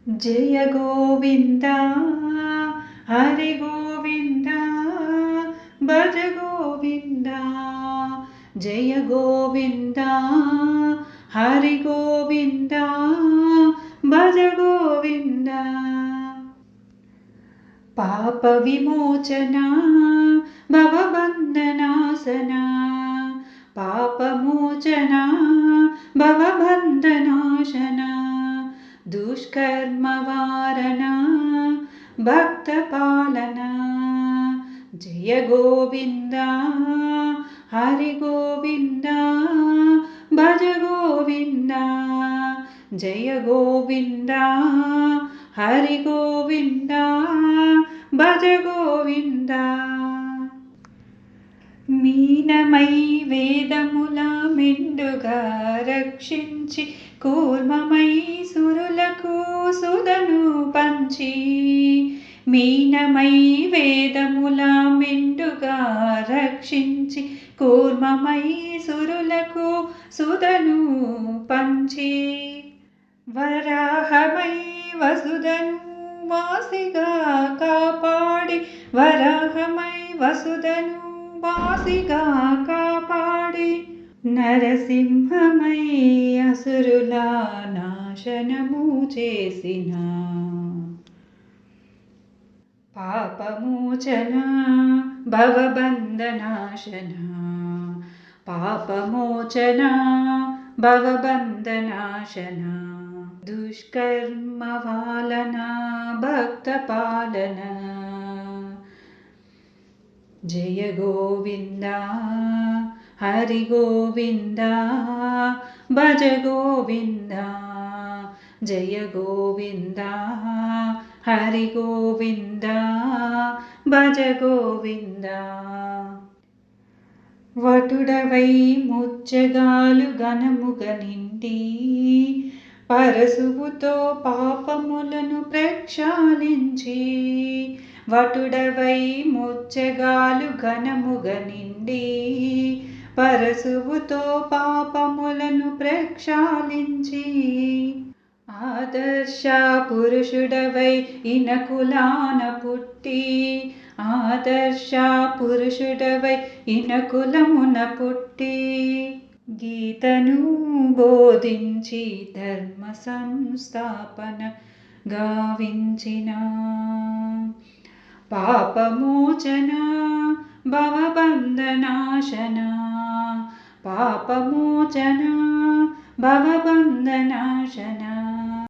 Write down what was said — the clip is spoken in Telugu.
జయ గోవింద హరి గోవింద భజ గోవింద జయ గోవింద హరి గోవింద భజ గోవింద పాప విమోచన భవబంధనాశన పాపమోచన భవబంధనాశన దుష్కర్మ వారణ భక్త పాలన జయ గోవింద హరి గోవింద భజ గోవింద జయ గోవింద హరి గోవింద భజ గోవింద మీనమై వేదముల మెండుగా రక్షించి కూర్మమై సురులకు సుధను పంచి మీనమై వేదముల మెండుగా రక్షించి కూర్మమై సురులకు సుధను పంచి వరాహమై వసుధను వాసిగా కాపాడి వరాహమై వసుధను వాసిగా కాపాడి నరసింహమై అసురుల నాశనము చేసిన పాపమోచన భవబంధనాశన పాపమోచన భవబంధనాశన దుష్కర్మ వాలన భక్త పాలన జయ గోవింద హరి గోవింద భజ గోవింద జయ గోవింద హరి గోవింద భజ గోవింద వటుడవై ముచ్చగాలు గణముగ నిండి పరశువుతో పాపములను ప్రక్షాళించి వటుడవై ముచ్చగాలు ఘనముగ నిండి పరశువుతో పాపములను ప్రక్షాళించి ఆదర్శ పురుషుడవై ఇనకులాన పుట్టి ఆదర్శ పురుషుడవై ఇనకులమున పుట్టి గీతను బోధించి ధర్మ సంస్థాపన గావించిన పాపమోచన భవబంధనాశన పాపమోచన భవబంధనాశన